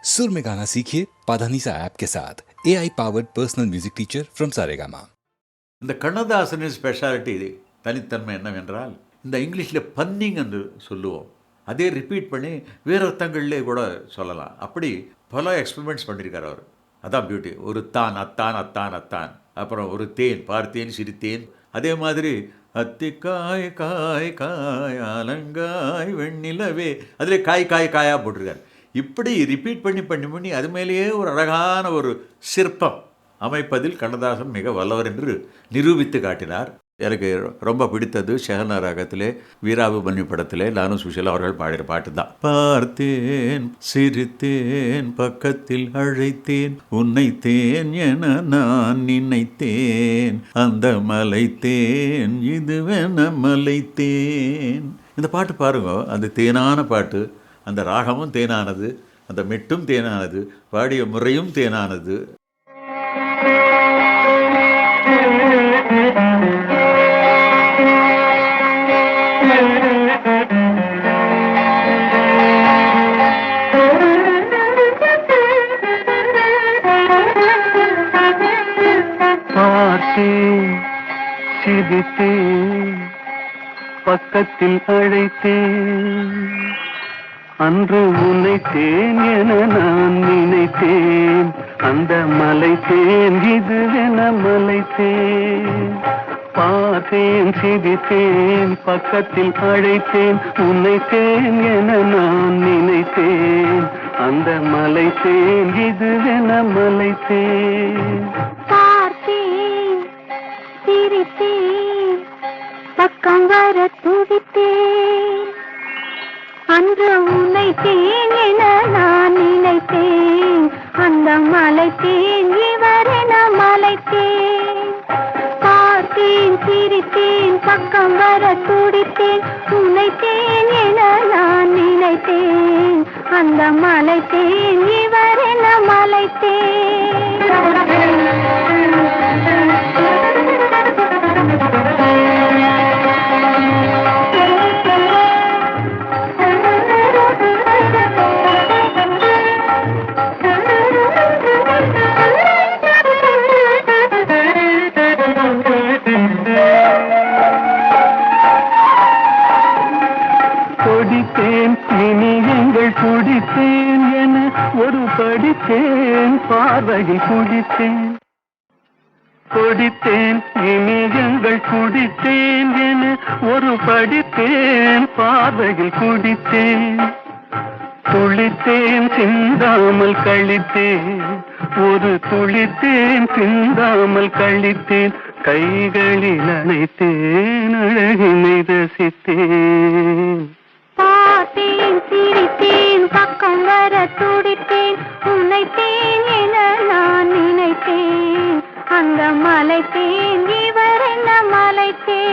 सुर में गाना सीखिए पाधानीसा ऐप के साथ AI powered personal music teacher from Saregama. இந்த கண்ணதாசனின் ஸ்பெஷாலிட்டி தனித்தன்மை என்னவென்றால் இந்த இங்கிலீஷில் பன்னிங் என்று சொல்லுவோம். அதே ரிப்பீட் பண்ணி வேறு அர்த்தங்கள்லே கூட சொல்லலாம். அப்படி பல எக்ஸ்பெரிமெண்ட்ஸ் பண்ணியிருக்கார் அவர். அதான் பியூட்டி. ஒரு தான் அத்தான் அத்தான் அத்தான், அப்புறம் ஒரு தேன் பார்த்தேன் சிரித்தேன், அதே மாதிரி அத்திக்காய் காய் காய் அலங்காய் வெண்ணிலவே, அதில் காய் காய் காயாக போட்டிருக்கார். இப்படி ரிப்பீட் பண்ணி பண்ணி பண்ணி அது மேலேயே ஒரு அழகான ஒரு சிற்பம் அமைப்பதில் கண்ணதாசன் மிக வல்லவர் என்று நிரூபித்து காட்டினார். எனக்கு ரொம்ப பிடித்தது ஷெஹனா ராகத்திலே வீராபுமன்யு படத்திலே நானும் சுஷீலா அவர்கள் பாடிற பாட்டு தான். பார்த்தேன் சிரித்தேன் பக்கத்தில் அழைத்தேன் உன்னை தேன் என நான் நினைத்தேன் அந்த மலைத்தேன் இதுவென மலைத்தேன். இந்த பாட்டு பாருங்க, அந்த தேனான பாட்டு, அந்த ராகமும் தேனானது, அந்த மெட்டும் தேனானது, பாடிய முறையும் தேனானது. பார்த்தேன் சிரித்தேன் பக்கத்தில் அழைத்தேன் அன்று உன்னைத்தேன் என நான் நினைத்தேன் அந்த மலைத்தேன் இதுவென மலைத்தேன். பார்த்தேன் சிரித்தேன் பக்கத்தில் அழைத்தேன் உன்னைத்தேன் என நான் நினைத்தேன் அந்த மலைத்தேன் இதுவென மலைத்தேன். பார்த்தேன் சிரித்தேன் பக்கம் வர துடித்தேன் அன்று உன்னை தேன் என நான் நினைத்தேன் அந்த மலைத்தேன் இவரென மலைத்தேன். பார்த்தேன் சிரித்தேன் பக்கம் வர துடித்தேன் உன்னை தேன் என நான் நினைத்தேன் அந்த மலைத்தேன் இவரென மலைத்தேன். கொடித்தேன் இனியங்கள் குடித்தேன் என ஒரு படித்தேன் பார்வையில் குடித்தேன். கொடித்தேன் இனியங்கள் குடித்தேன் என ஒரு படித்தேன் பார்வையில் குடித்தேன். துளித்தேன் சிந்தாமல் கழித்தேன் ஒரு துளித்தேன் சிந்தாமல் கழித்தேன் கைகளில் அணைத்தேன் அழகினை ரசித்தேன். பார்த்தேன் சிரித்தேன் பக்கம் வர துடித்தேன் உன்னைத்தேன் என நான் நினைத்தேன் அந்த மலைத்தேன் இவரென மலைத்தேன்.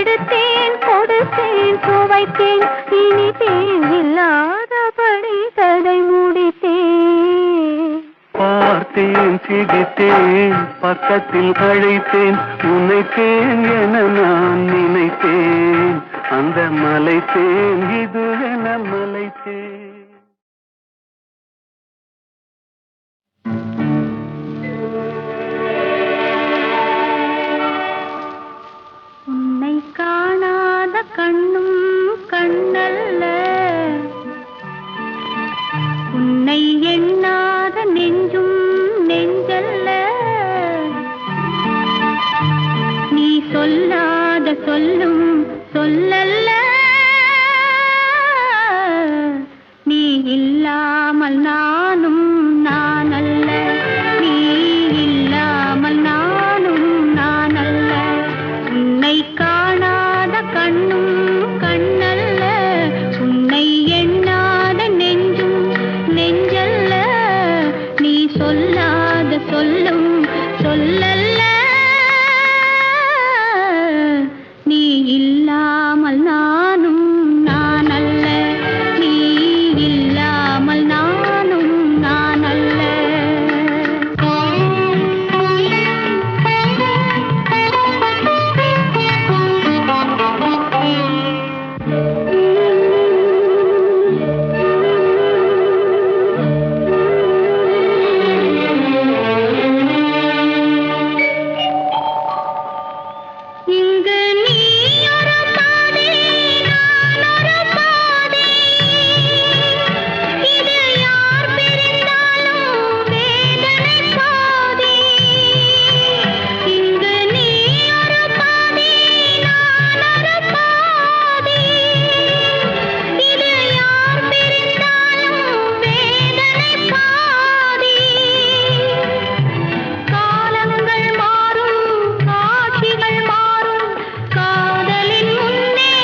எடுத்தேன் கொடுத்தேன் சுவைத்தேன் இனித்தேன் இல்லாதபடி கதை முடித்தேன். பார்த்தேன் சிரித்தேன் பக்கத்தில் அழைத்தேன் உன்னைத்தேன் என நான் நினைத்தேன் அந்த மலைத்தேன் இதுவென மலைத்தேன். காணாத கண்ணும் கண்ணல்ல உன்னை எண்ணாத நெஞ்சும் நெஞ்சல்ல நீ சொல்லாத சொல்லும் சொல்லல்ல நீ இல்லாம இல்லாமல் நானும் நான் அல்ல, நீ இல்லாமல் நானும் நான் அல்ல. உன்னை காணாத கண்ணும் கண்ணல்ல, உன்னை எண்ணாத நெஞ்சும் நெஞ்சல்ல. நீ சொல்லாத சொல்லும் சொல்லல்ல, நீ இல்லாமல் நானும் நான் அல்ல, நீ இல்லாமல் நானும் நான் அல்ல. இங்கு நீ ஒரு பாதை, நான் ஒரு பாதை. இது யார் பிரிந்தாலும் வேதனை பாதை. இங்கு நீ ஒரு பாதை, நான் ஒரு பாதை. இது யார் பிரிந்தாலும் வேதனை பாதை. காலங்கள் மாறும், காட்சிகள் மாறும், காதலின் முன்னே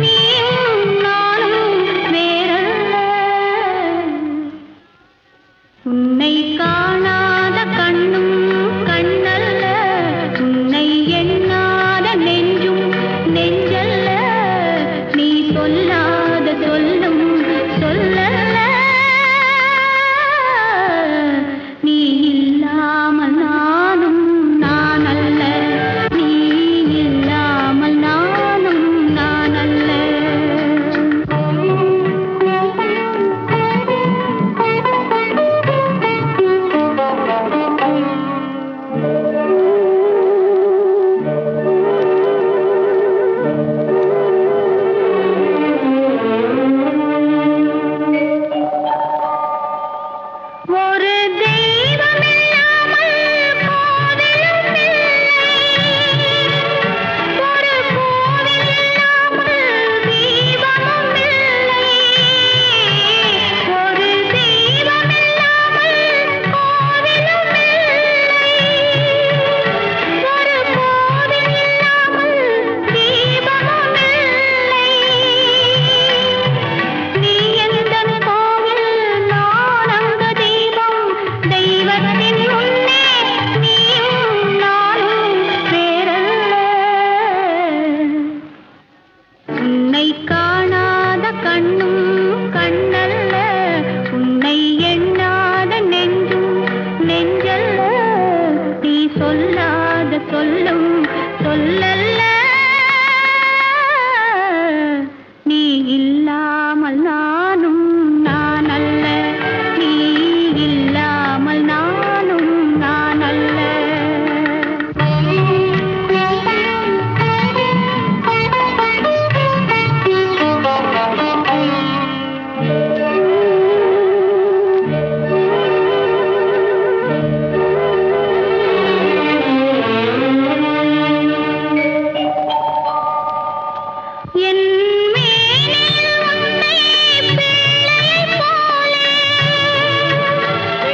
நீயும் நானும் வேறல்ல. உன்னை காணாத கண்ணும் கண்ணல்ல, உன்னை எண்ணாத நெஞ்சும் நெஞ்சல்ல. நீ சொல்லாத சொல்லும் சொல்லல்ல, நீ இல்லாமல் நானும் நான் அல்ல, நீ இல்லாமல் நானும் நான் அல்ல. ஒரு தெய்வம் இல்லாமல் கோவிலும் இல்லை, ஒரு கோவில் இல்லாமல் தீபமும் இல்லை. ஒரு தெய்வம் இல்லாமல் கோவிலும் இல்லை, ஒரு கோவில் இல்லாமல் தீபமும் இல்லை. நீ எந்தன் கோவில், நான் அங்கு தீபம். தெய்வத்தின் முன்னே நீயும் நானும் வேறல்ல. உன்னை காணாத கண்ணும் கண்ணல்ல, உன்னை எண்ணாத நெஞ்சும் நெஞ்சல்ல. நீ சொல்லாத சொல்லும் சொல்லல்ல, நீ இல்லாமல் நானும் நான் அல்ல, நீ இல்லாமல் நானும் நான் அல்ல. என் மேனில் உன்னை பிள்ளையைப் போலே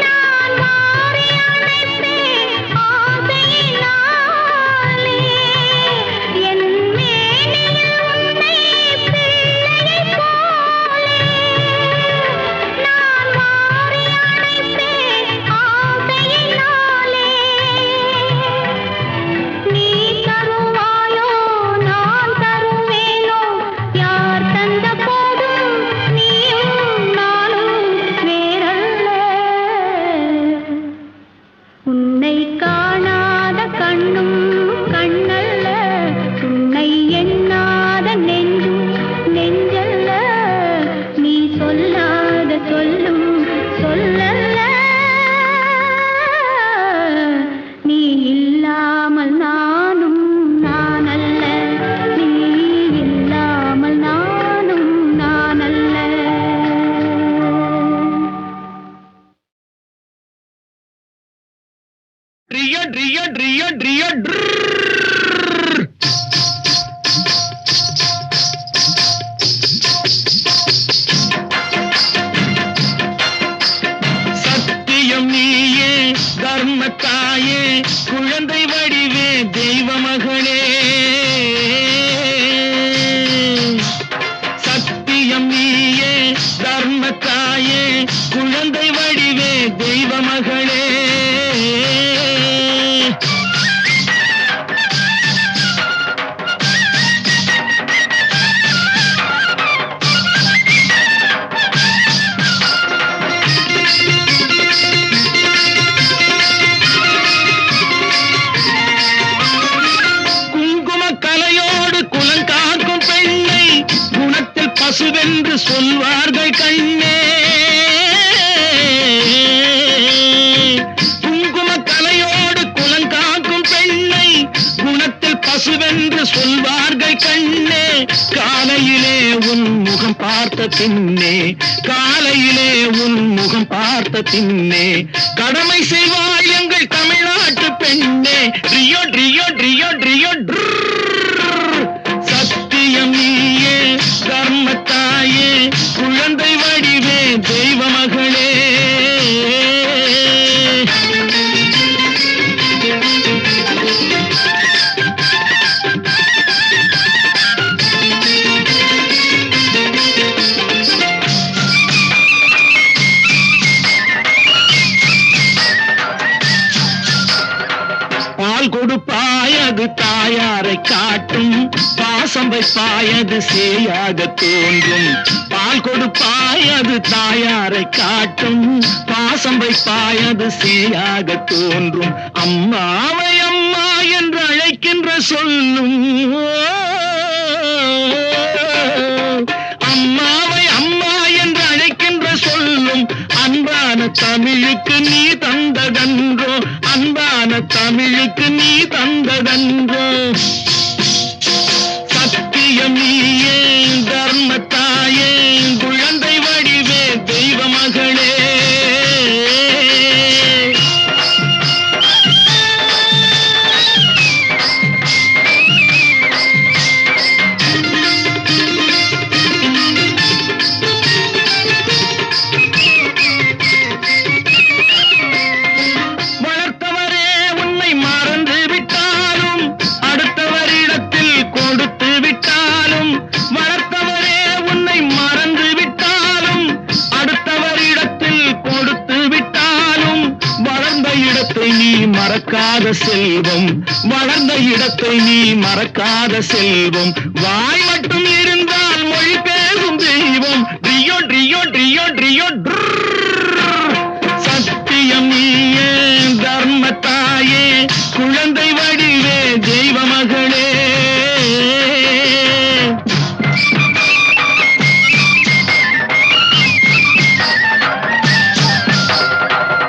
நான் மாறி அணைப்பேன் ஆசையினாலே. என் மேனில் உன்னை பிள்ளையைப் போலே நான் மாறி அணைப்பேன் ஆசையினாலே. நீ தருவாயோ நான் தருவேனோ, யார் தந்த போதும் நீயும் நானும் வேறல்ல. உன்னை காணாத கண்ணும் கண்ணல்ல, உன்னை எண்ணாத நெஞ்சும் நெஞ்சல்ல. நீ சொல்லாத சொல்லும் சொல்லல்ல, நீ இல்லாமல் நானும் நான் அல்ல, நீ இல்லாமல் நானும் நான் அல்ல. ட்ரியோ ட்ரியோ ட்ரியோ ட்ரியோ ட்ரர். தாயே குழந்தை வடிவே தெய்வ மகளே சத்தியம் நீயே தர்ம தாயே குழந்தை வடிவே தெய்வ மகளே பசுவென்று சொல்வார்கள் கண்ணே குங்கும கலையோடு குலங்காக்கும் பெண்ணை குணத்தில் பசுவென்று சொல்வார்கள் கண்ணே காலையிலே உன் முகம் பார்த்த பின்னே காலையிலே உன் முகம் பார்த்த பின்னே கடமை செய்வாள் எங்கள் தமிழ்நாட்டு பெண்ணே ரியோ ரியோ ரியோ ரியோ சத்தியம் நீயே தர்ம தாயே குழந்தை வடிவே தெய்வ மகளே பால் கொடுப்பாயது தாயாரை காட்டும் பாசம் வைப்பாயது சேயாக தோன்றும் பால் கொடுப்பாயது தாயாரை காட்டும் பாசம் வைப்பாயது சேயாக தோன்றும் அம்மாவை அம்மா என்று அழைக்கின்ற சொல்லும் அம்மாவை அம்மா என்று அழைக்கின்ற சொல்லும் அன்பான தமிழுக்கு நீ தந்ததன்றோ அன்பான தமிழுக்கு நீ தந்ததன்றோ சத்தியம் நீயே தர்ம தாயே குழந்தை வடிவே தெய்வ மகளே மறக்காத செல்வம் வளர்ந்த இடத்தை நீ மறக்காத செல்வம் வாய் மட்டும் இருந்தால் மொழி பேசும் தெய்வம் ரியோ ரியோ ரியோ ரியோ சத்தியம் நீயே தர்ம தாயே குழந்தை வடிவே தெய்வ மகளே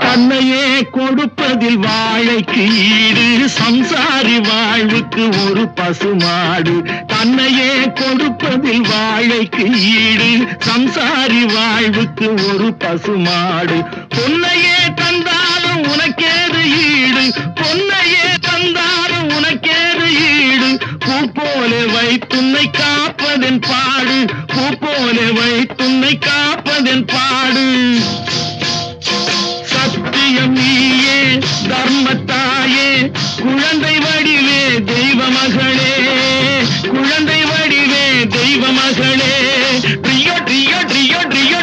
தன்னையே கொடுப்பதில் வாழைக்கு ஈடு சம்சாரி வாழ்வுக்கு ஒரு பசுமாடு தன்னையே கொடுப்பதில் வாழைக்கு ஈடு சம்சாரி வாழ்வுக்கு ஒரு பசுமாடு பொன்னையே தந்தாலும் உனக்கேது ஈடு பொன்னையே தந்தாலும் உனக்கேது ஈடு பூ போல வைத்துன்னை காப்பதன் பாடு பூ போல வைத்துன்னை காப்பதன் பாடு சத்தியம் நீயே தர்ம தாயே குழந்தை வடிவே தெய்வ மகளே குழந்தை வடிவே தெய்வ மகளே ரியோ ரியோ ரியோ ரியோ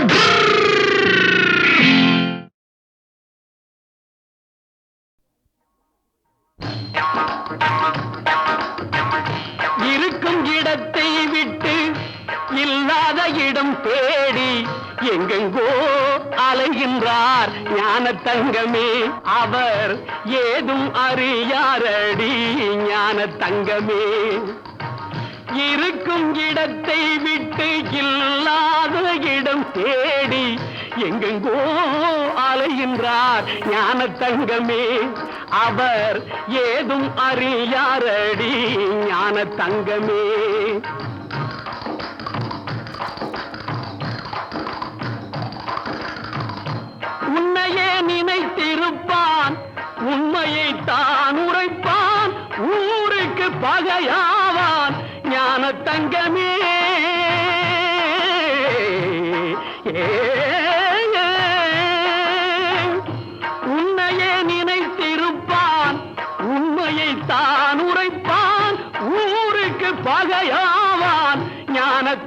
இருக்கும் இடத்தை விட்டு இல்லாத இடம் தேடி எங்கெங்கோ அலைகின்றார் ஞான தங்கமே அவர் ஏதும் அறியாரடி ஞான தங்கமே இருக்கும் இடத்தை விட்டு இல்லாத இடம் தேடி எங்கெங்கோ அலைகின்றார் ஞான தங்கமே அவர் ஏதும் அறியாரடி ஞான தங்கமே உன்னையே நினைத்திருப்பான் உண்மையை தான் உரைப்பான் ஊருக்கு பகையாவான் ஞான தங்கமே உன்னையே நினைத்திருப்பான்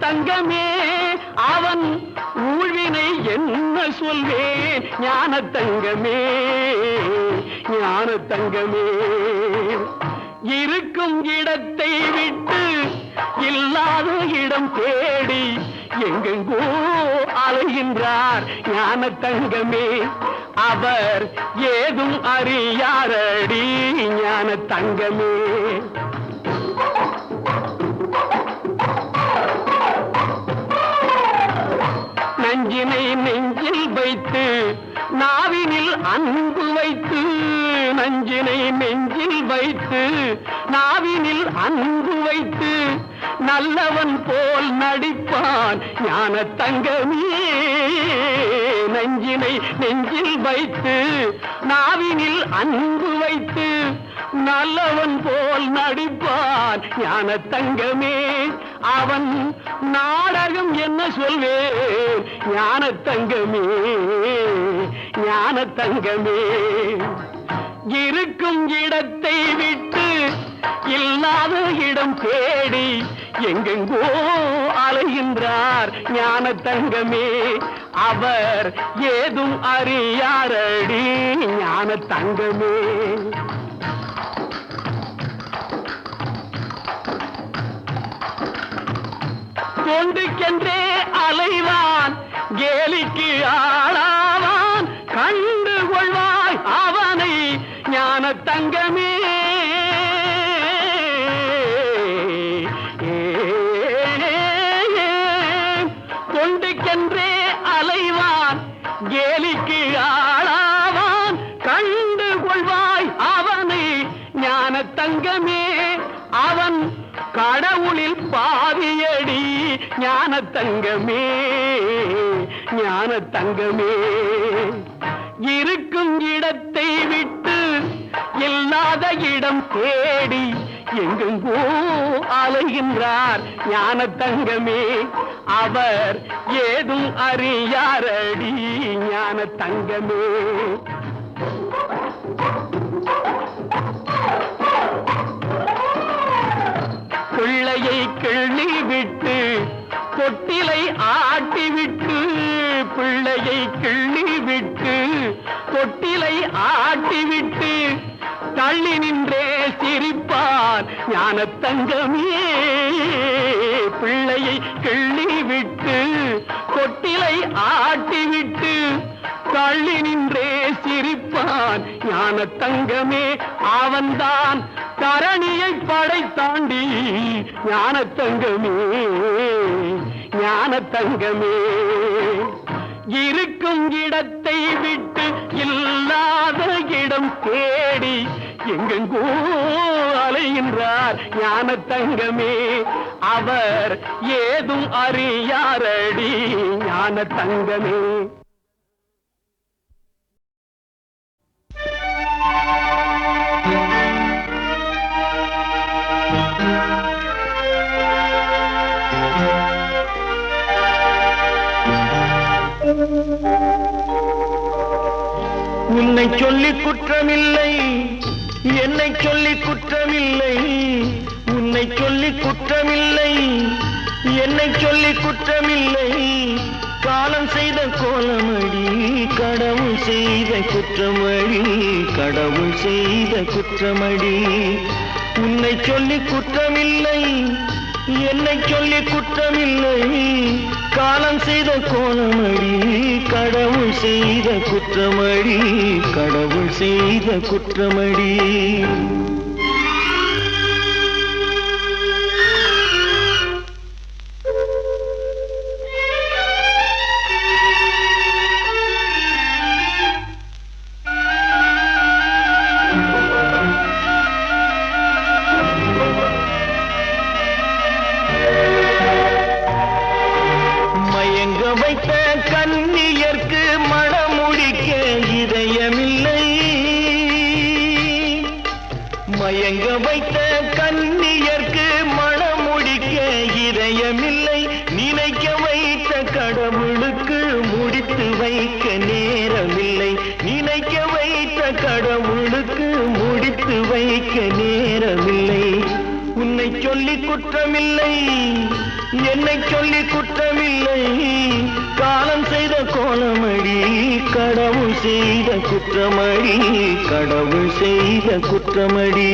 தங்கமே அவன் ஊழ்வினை என்ன சொல்வேன் ஞான தங்கமே ஞான தங்கமே இருக்கும் இடத்தை விட்டு இல்லாத இடம் தேடி எங்கெங்கோ அலைகின்றார் ஞான தங்கமே அவர் ஏதும் அறியாரடி ஞான தங்கமே நஞ்சினை நெஞ்சில் வைத்து நாவினில் அன்பு வைத்து நஞ்சினை நெஞ்சில் வைத்து நாவினில் அன்பு வைத்து நல்லவன் போல் நடிப்பான் ஞான தங்கமே நஞ்சினை நெஞ்சில் வைத்து நாவினில் அன்பு வைத்து நல்லவன் போல் நடிப்பான் ஞான தங்கமே அவன் நாடகம் என்ன சொல்வேன் ஞான தங்கமே ஞான தங்கமே இருக்கும் இடத்தை விட்டு இல்லாத இடம் தேடி எங்கெங்கோ அலைகின்றார் ஞான தங்கமே அவர் ஏதும் அறியாரடி ஞான தங்கமே கொண்டுக்கென்றே அலைவான் கேலிக்கு ஆளாவான் கண்டு கொள்வாய் அவனை ஞான தங்கமே கொண்டுக்கென்றே அலைவான் கேலிக்கு ஆளாவான் கண்டு கொள்வாய் அவனை ஞான தங்கமே அவன் கடவுளில் பாவியடி ஞான தங்கமே ஞான தங்கமே இருக்கும் இடத்தை விட்டு இல்லாத இடம் தேடி எங்கெங்கோ அலைகின்றார் ஞான தங்கமே அவர் ஏதும் அறியாரடி ஞான தங்கமே பிள்ளையை கிள்ளி விட்டு தொட்டிலை ஆட்டி விட்டு பிள்ளையை கிள்ளி விட்டு தொட்டிலை ஆட்டி விட்டு தள்ளி நின்றே சிரிப்பார் ஞான தங்கமே பிள்ளையை கிள்ளி விட்டு தொட்டிலை ஆட்டி விட்டு தள்ளி நின்றே சிரிப்பான் ஞான தங்கமே அவன்தான் தரணியை படைத்தாண்டி ஞான தங்கமே ஞான தங்கமே இருக்கும் இடத்தை விட்டு இல்லாத இடம் தேடி எங்கெங்கோ அலைகின்றார் ஞான தங்கமே அவர் ஏதும் அறியாரடி ஞான தங்கமே உன்னை சொல்லி குற்றமில்லை என்னை சொல்லி குற்றமில்லை உன்னை சொல்லி குற்றமில்லை என்னை சொல்லி குற்றமில்லை காலம் செய்த கோலமடி கடவுள் செய்த குற்றமடி கடவுள் செய்த குற்றமடி உன்னை சொல்லி குற்றமில்லை என்னை சொல்லி குற்றமில்லை காலம் செய்த கோலமடி கடவுள் செய்த குற்றமடி கடவுள் செய்த குற்றமடி வைத்த கன்னியர்க்கு மணமுடிக்க இதயமில்லை மயங்க வைத்த கன்னியர்க்கு மணமுடிக்க இதயமில்லை நினைக்க வைத்த கடவுளுக்கு முடித்து வைக்க நேரமில்லை நினைக்க வைத்த கடவுளுக்கு முடித்து வைக்க நேரமில்லை உன்னை சொல்லி குற்றமில்லை, என்னை சொல்லி குற்றமில்லை. காலம் செய்த கோலமடி, கடவுள் செய்த குற்றமடி, கடவுள் செய்த குற்றமடி.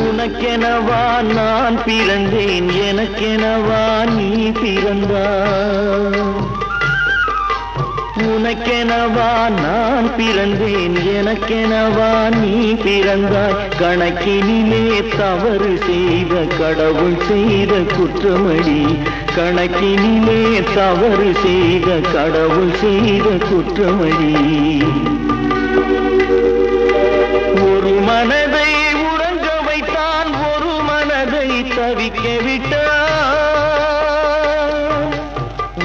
உனக்கெனவா நான் பிறந்தேன், எனக்கெனவா நீ பிறந்தாய். உனக்கெனவா நான் பிறந்தேன், எனக்கெனவா நீ பிறந்தாய். கணக்கினிலே தவறு செய்த கடவுள் செய்த குற்றமடி, கணக்கினிலே தவறு செய்த கடவுள் செய்த குற்றமடி. ஒரு மனதை உறங்க வைத்தான், ஒரு மனதை தவிக்க விட்டான்.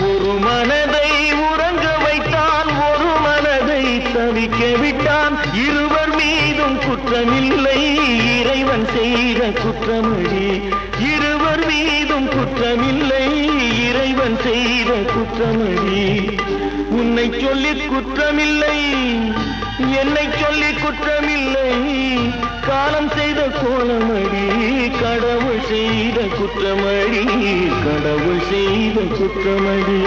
ஒரு மனதை உறங்க வைத்தான், ஒரு மனதை தவிக்க விட்டான். இருவர் மீதும் குற்றமில்லை, இறைவன் செய்த குற்றமடி. இருவர் மீதும் குற்றமில்லை, இறைவன் செய்த குற்றமடி. உன்னை சொல்லி குற்றமில்லை, என்னை சொல்லி குற்றமில்லை. காலம் செய்த கோலமடி, கடவுள் செய்த குற்றமடி, கடவுள் செய்த குற்றமடி.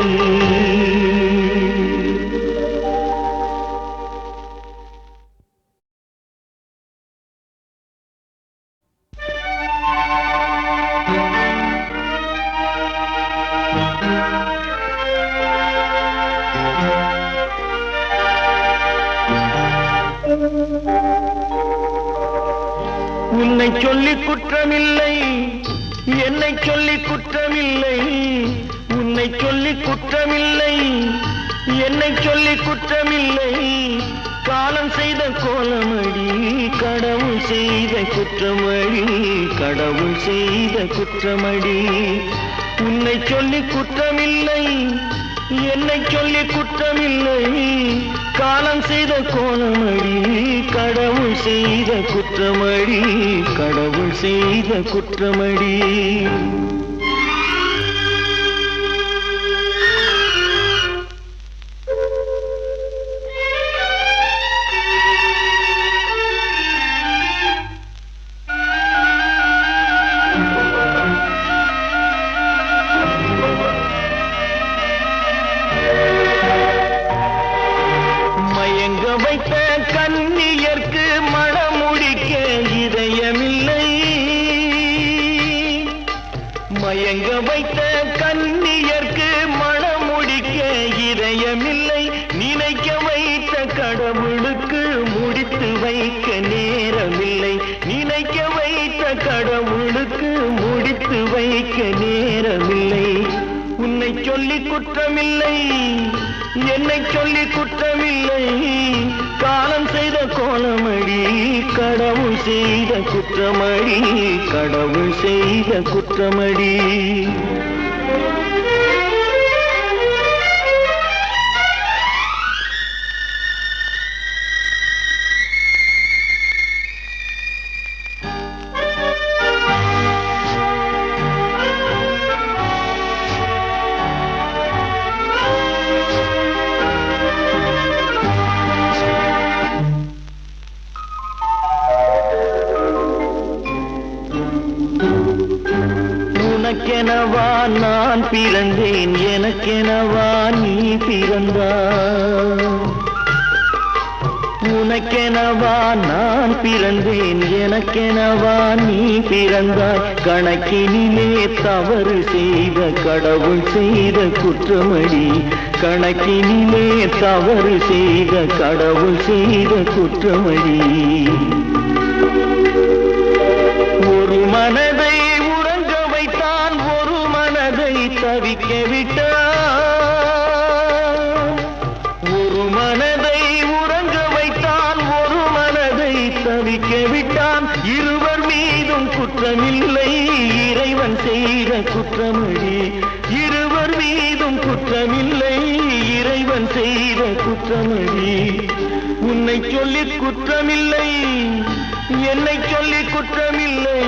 உன்னை சொல்லி குற்றமில்லை, என்னை சொல்லி குற்றமில்லை. உன்னை சொல்லி குற்றமில்லை, என்னை சொல்லி குற்றமில்லை. காலம் செய்த கோலமடி, கடவுள் செய்த குற்றமடி, கடவுள் செய்த குற்றமடி. உன்னை சொல்லி குற்றமில்லை, என்னை சொல்லி குற்றமில்லை. காலம் செய்த கோலமடி, கடவுள் செய்த குற்றமடி, கடவுள் செய்த குற்றமடி. கன்னியர்க்கு மணமுடிக்க இதயமில்லை, மயங்க வைத்த கன்னியர்க்கு மணமுடிக்க இதயமில்லை. நினைக்க வைத்த கடவுளுக்கு முடித்து வைக்க நேரமில்லை, நினைக்க வைத்த கடவுளுக்கு முடித்து வைக்க நேரமில்லை. உன்னை சொல்லி குற்றமில்லை, என்னை சொல்லி குற்றமில்லை. காலம் செய்த கோலமடி, கடவுள் செய்த குற்றமடி, கடவுள் செய்த குற்றமடி. உனக்கெனவா நான் பிறந்தேன், எனக்கெனவா நீ பிறந்தாய். உனக்கெனவா நான் பிறந்தேன், எனக்கெனவா நீ பிறந்தாய். கணக்கினிலே தவறு செய்த கடவுள் செய்த குற்றமடி, கணக்கினிலே தவறு செய்த கடவுள் செய்த குற்றமடி. ஒரு மனதை உறங்க வைத்தான், ஒரு மனதை தவிக்க விட்டான். ஒரு மனதை உறங்க வைத்தான், ஒரு மனதை தவிக்க விட்டான். இருவர் மீதும் குற்றமில்லை, இறைவன் இறைவன் செய்த குற்றமடி இருவர் மீதும் குற்றமில்லை இறைவன் செய்த குற்றமடி உன்னை சொல்லி குற்றமில்லை என்னை சொல்லி குற்றமில்லை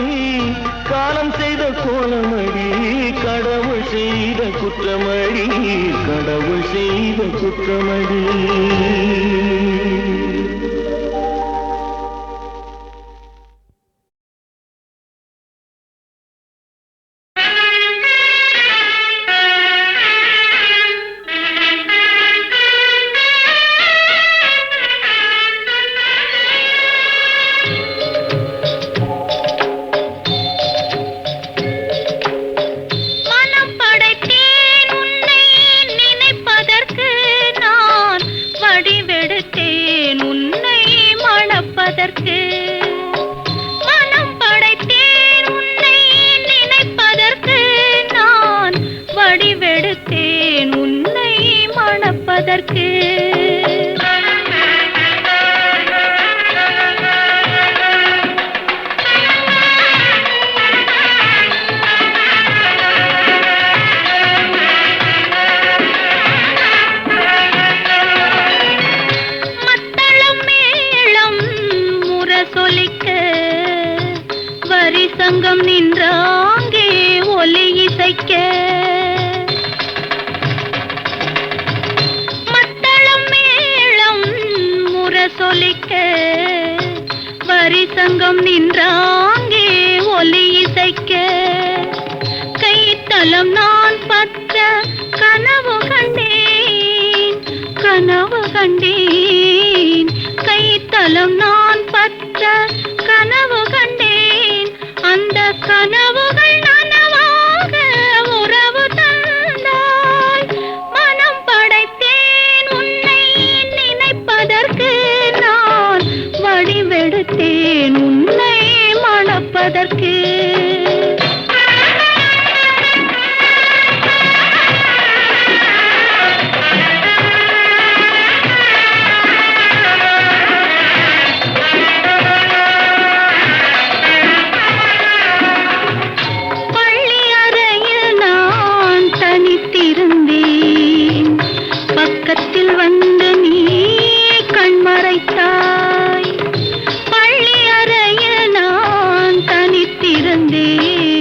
காலம் செய்த கோலமடி கடவுள் செய்த குற்றமடி கடவுள் செய்த குற்றமடி மனம் படைத்தேன் உன்னை நினைப்பதற்கு நான் வடிவெடுத்தேன் உன்னை மணப்பதற்கு சங்கம் நின்றாங்கே ஒலி இசைக்க மத்தளம் மேளம் முரசொலிக்க வரி சங்கம் நின்றாங்கே ஒலி இசைக்க கைத்தலம் நான் பற்ற கனவு கண்டேன் கனவு கண்டேன் கைத்தலம் நான் பற்ற கனவு கண்டேன் அந்த கனவுகள் நனவாக உறவு தந்தாய் மனம் படைத்தேன் உன்னை நினைப்பதற்கு நான் வடிவெடுத்தேன் உன்னை மணப்பதற்கு பக்கத்தில் வந்து நீ கண்மறைத்தாய் பள்ளி அறையில் நான் தனித்திருந்தேன்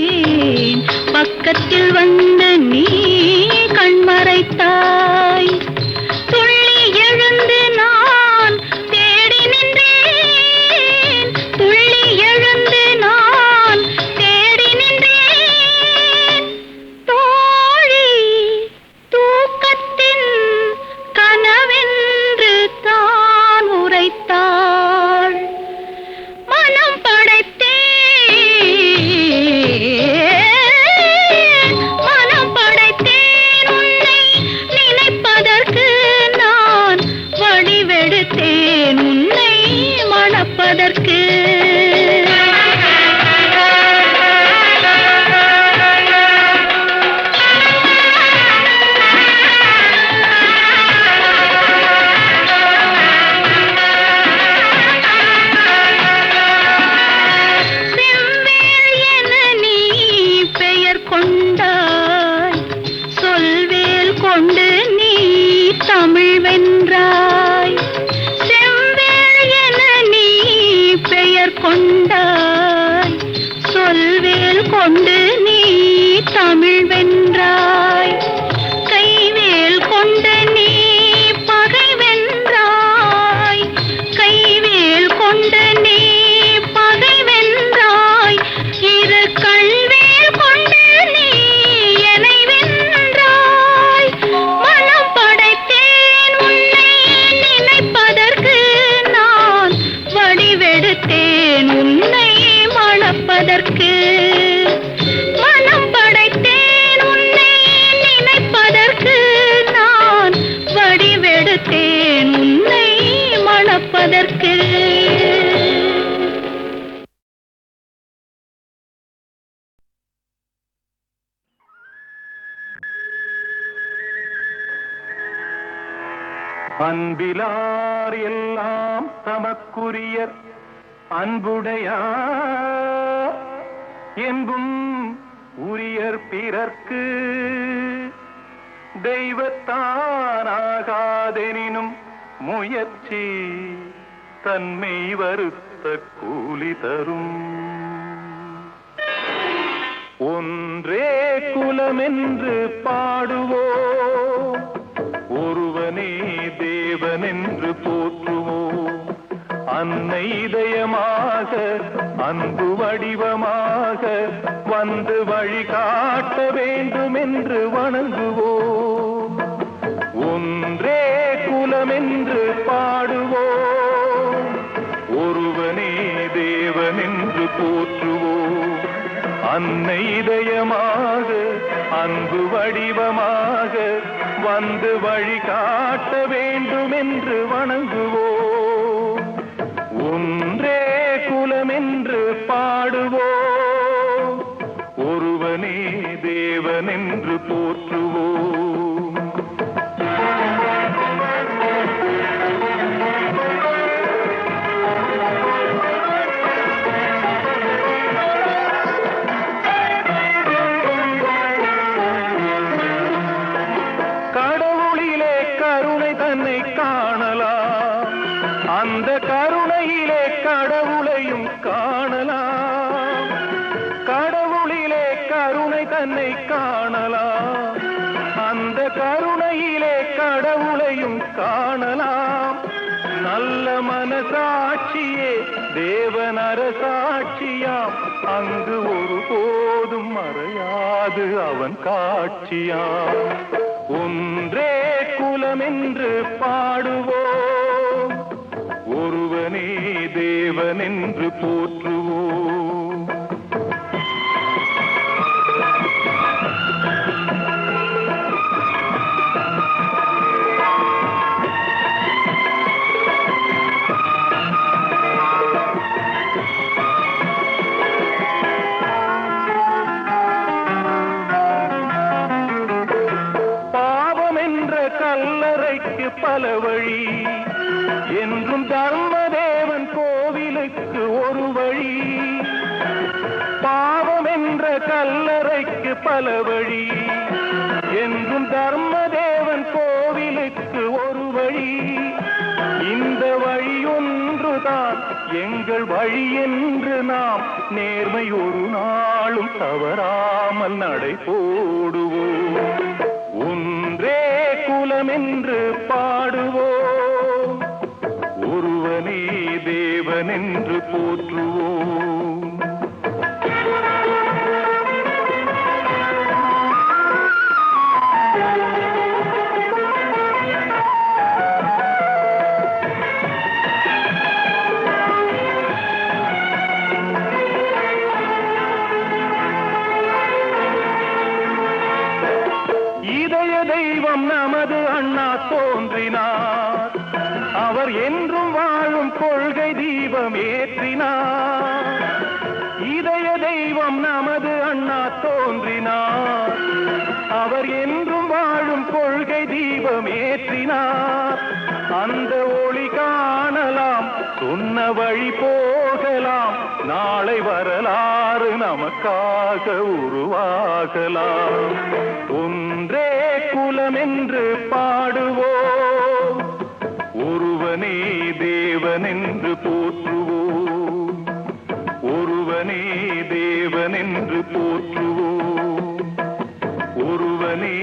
பக்கத்தில் வந்து நீ கண்மறைத்தாய் துள்ளி எழுந்து நான் தேடி நின்றேன் துள்ளி எழுந்து நான் தேடி நின்றேன் தோழி தூக்கத்தின் கனவென்று தான் உரைத்தாள் மனம் படைத்தேன் உன்னை நினைப்பதற்கு நான் வடிவெடுத்தேன் உன்னை மணப்பதற்கு தமிழ் வென்றாய் செவ்வேள் என நீ பெயர் கொண்டாய் சொல்வேல் கொண்டு நீ தமிழ் வென்றாய் கைவேல் கொண்டு நீ பகை வென்றாய் கைவேல் கொண்டு நீ பகை வென்றாய் இரு கண்வேல் கொண்டு நீ என்னை வென்றாய் மனம் படைத்தேன் உன்னை நினைப்பதற்கு நான் வடிவெடுத்தேன் உன்னை மணப்பதற்கு மனம் படைத்தேன் உன்னை நினைப்பதற்கு நான் வடிவெடுத்தேன் உன்னை மணப்பதற்கு அன்பிலார் எல்லாம் தமக்குரியர் அன்புடையார் என்பும் உரியர் பிறர்க்கு தெய்வத்தானாகாதெனினும் முயற்சி தன்மை வருத்த கூலி தரும். ஒன்றே குலமென்று பாடுவோம், ஒருவனே தேவனென்று போற்றுவோம். அன்னை இதயமாக அன்பு வடிவமாக வந்து வழிகாட்ட வேண்டும் என்று வணங்குவோம். ஒன்றே குலமென்று பாடுவோம், ஒருவனே தேவனென்று போற்றுவோம். அன்னை இதயமாக அன்பு வடிவமாக வந்து வழிகாட்ட வேண்டும் என்று வணங்குவோம். ஒன்றே குலமென்று பாடுவோம், ஒருவனே தேவனென்று போற்றுவோம். கடவுளிலே கருணை தன்னை காணலாம், அந்த கருணையிலே கடவுளையும் காணலாம். கடவுளிலே கருணை தன்னை காணலாம், அந்த கருணையிலே கடவுளையும் காணலாம். நல்ல மனசாட்சியே தேவன் அரசாட்சியாம், அங்கு ஒருபோதும் மறையாது அவன் காட்சியாம். ஒன்றே குலமென்று பாடுவோம், ஒருவனே தேவனென்று போற்றுவோம். கல்லறைக்கு பல வழி என்றும் தர்மதேவன் கோவிலுக்கு ஒரு வழி. பாவம் என்ற கல்லறைக்கு பல வழி என்றும் தர்மதேவன் கோவிலுக்கு ஒரு வழி. இந்த வழி ஒன்றுதான் எங்கள் வழி என்று நாம் நேர்மை ஒரு நாளும் தவறாமல் நடை போடுவோம். ஒன்றே குலமென்று பாடுவோம், ஒருவனே தேவனென்று போற்றுவோம். இதய தெய்வம் நமது அண்ணா தோன்றினார், அவர் என்றும் வாழும் கொள்கை தீபம் ஏற்றினார். இதய தெய்வம் நமது அண்ணா தோன்றினார், அவர் என்றும் வாழும் கொள்கை தீபம் ஏற்றினார். அந்த ஒளி காணலாம், சொன்ன வழி போகலாம், நாளை வரலாறு நமக்காக உருவாகலாம். ஒன்றே குலமென்று பாடுவோம், ஒருவனே தேவனென்று போற்றுவோம். ஒருவனே தேவனென்று போற்றுவோம், ஒருவனே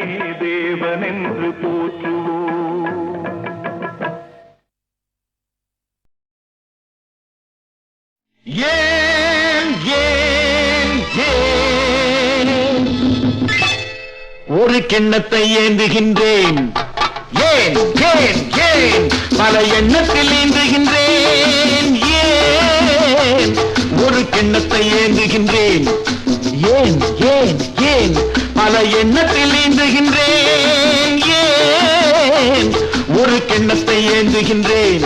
தேவனென்று போற்றுவோம். ஏன் ஏன் ஏன் ஒரு கிண்ணத்தை ஏந்துகின்றேன், ஏன் ஏன் ஏன் பல எண்ணத்தில் ஏந்துகின்றேன். ஏன் ஒரு கிண்ணத்தை ஏந்துகின்றேன், ஏன் ஏன் ஏன் பல எண்ணத்தில் ஏந்துகின்றேன். ஏன் ஒரு கிண்ணத்தை ஏந்துகின்றேன்,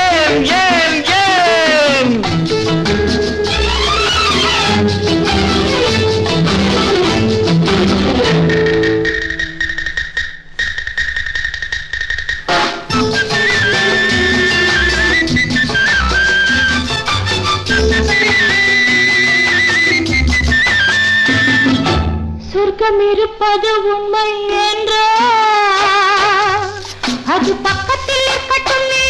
ஏன் ஏன் ஏன் சொர்க்கம் இருப்பது உண்மை என்றால் அது பக்கத்தில் இருக்கட்டுமே,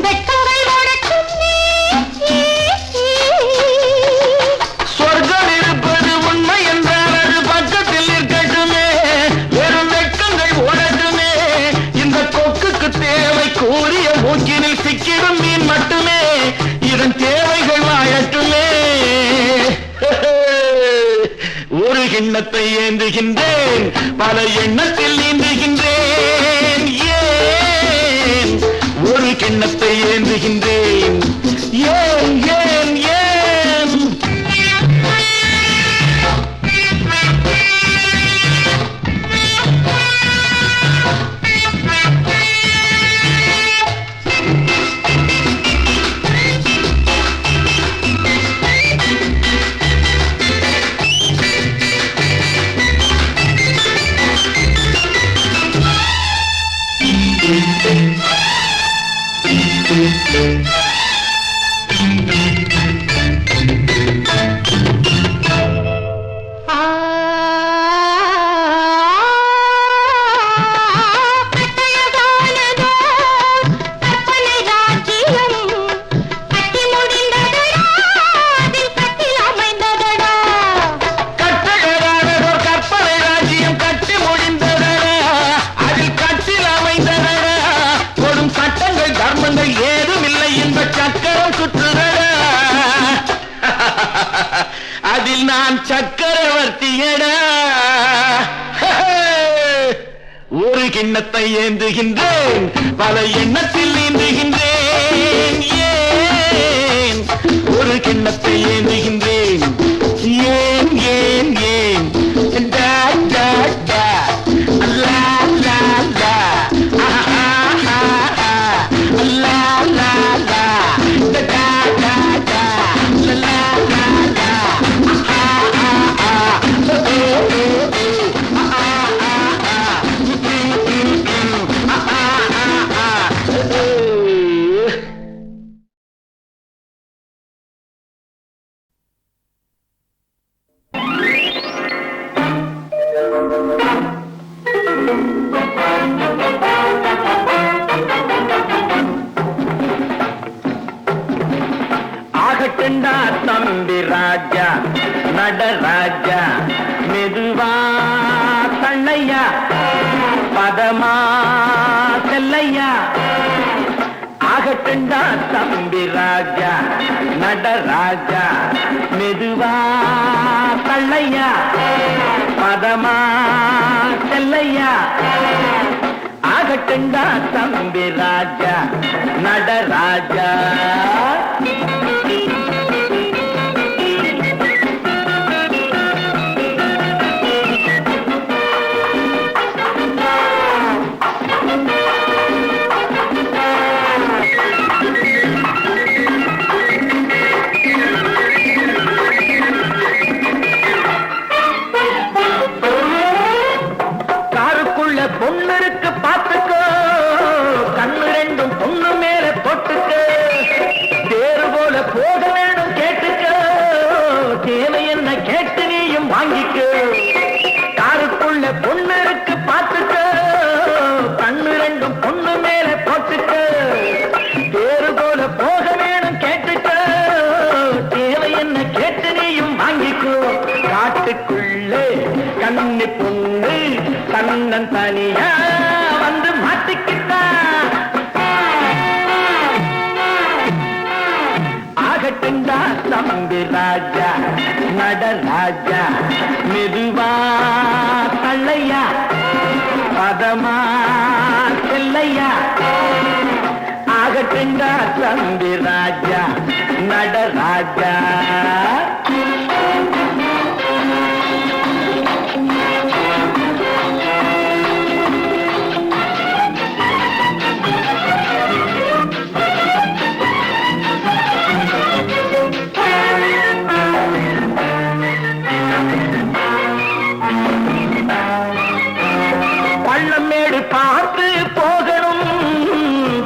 வெட்கங்கள் ஓடட்டுமே. சொர்க்கம் இருப்பது உண்மை என்றால் அது பக்கத்தில் இருக்கட்டுமே, வெறும் வெட்கங்கள் ஓடட்டுமே. இந்த கொக்குக்கு தேவை கூறிய மூக்கினில் சிக்கிடும் மீன் மட்டுமே, இதன் தேவைகள் வாழட்டுமே. ஒரு கிண்ணத்தை ஏந்துகின்றேன், பல எண்ணத்தில் நீந்துகின்றேன். ஏன் ஒரு கிண்ணத்தை ஏந்துகின்றேன்? ஏன் ஏன் ஏன்? அதில் நான் சக்கரவர்த்தியடா. ஒரு கிண்ணத்தை ஏந்துகின்றேன், பல எண்ணத்தில் நீந்துகின்றேன். ஏன் ஒரு கிண்ணத்தை ஏந்துகின்றேன்? ஏன் ஏன் ஏன்? டா டா டா லா லா லா ஆஹா ஆஹா லா லா லா டா டா டா லா லா லா ஆஹா ஆஹா ஆகட்டுண்டா தம்பி ராஜா, நடராஜா, மெதுவா தள்ளையா, பதமா செல்லையா. ஆகட்டுண்டா தம்பி ராஜா, நடராஜா, மெதுவா தள்ளையா, பதமா செல்லையா. ஆகட்டுண்டா தம்பி ராஜா, நடராஜா. பொண்ணுக்கு பார்த்துக்கோ, கண்ணு ரெண்டும் பொண்ணு மேல தொட்டுக்க, தேறு போல போக வேணும் கேட்டுக்கோ, தேவை என்ன கேட்டு நீயும் வாங்கிக்கோ. காருக்குள்ள பொண்ணுக்கு பார்த்துக்கோ, கண்ணு ரெண்டும் பொண்ணு மேல தொட்டுக்க, தேறு போல போக வேணும் கேட்டுக்கோ, தேவை என்ன கேட்டு நீயும் வாங்கிக்கோ. காட்டுக்குள்ளே கண்ணி பொண்ணு கண்ணன் தனியா வந்து மாட்டிக்கிட்டா. ஆகட்டுண்டா தம்பி ராஜா, நடராஜா, மெதுவா தள்ளையா, பதமா செல்லையா. ஆகட்டுண்டா தம்பி ராஜா, நடராஜா. பள்ளமேடு பார்த்து போகணும்,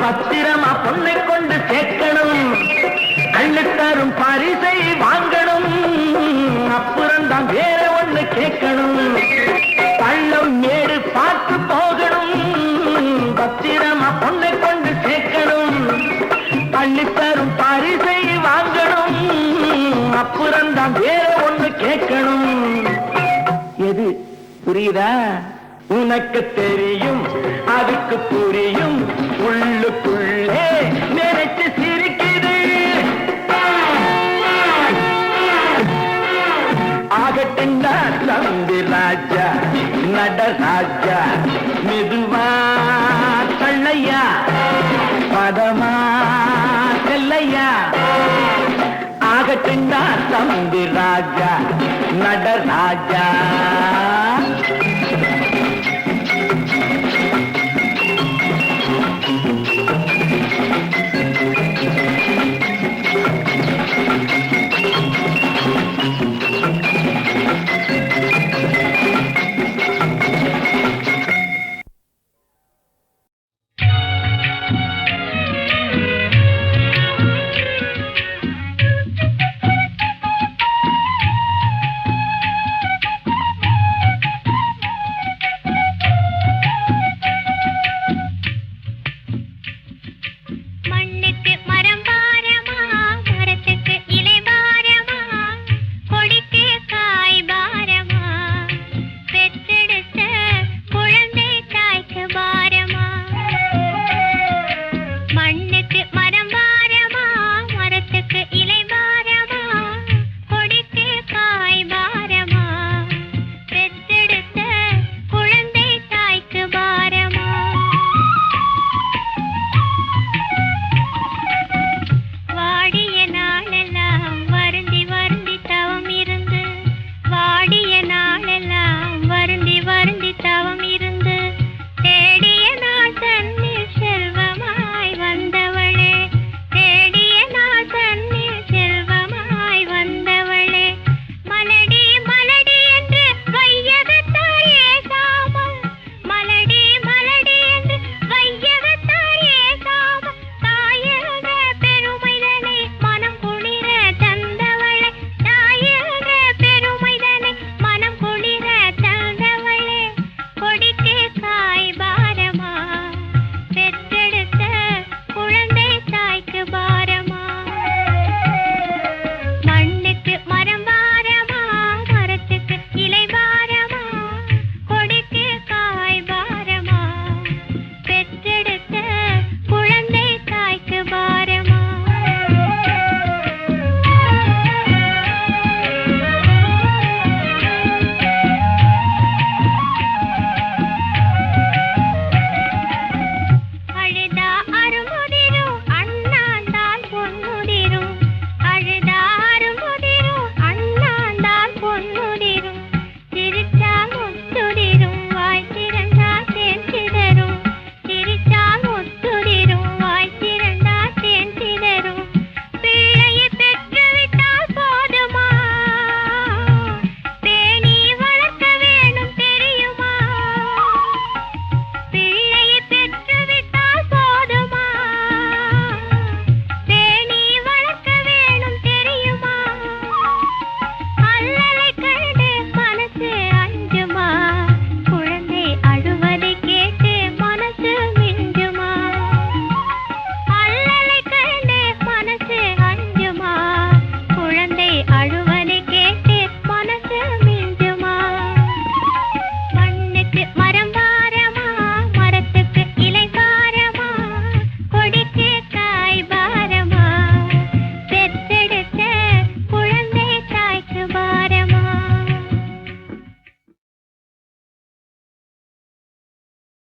பத்திரமா பொண்ணை கொண்டு சேர்க்கணும், கண்ணு தரும் பரிசை வாங்கணும், தான் வேற ஒண்ணு கேட்கணும். பள்ளம் மேடு பார்த்து போகணும், பத்திரமா பொண்ணை கொண்டு சேர்க்கணும். பள்ளித்தரும் பரிசை வாங்கணும், அப்புறம் தான் வேற ஒண்ணு கேட்கணும். எது புரியுதா? உனக்கு தெரியும், அதுக்கு புரியும், உள்ளுக்குள்ளே நினைச்சு சிரிக்குது. ஆகட்டுண்டா தம்பி ராஜா, நடராஜா, மெதுவா தள்ளையா, பதமா செல்லையா. ஆகட்டுண்டா தம்பி ராஜா, நடராஜா.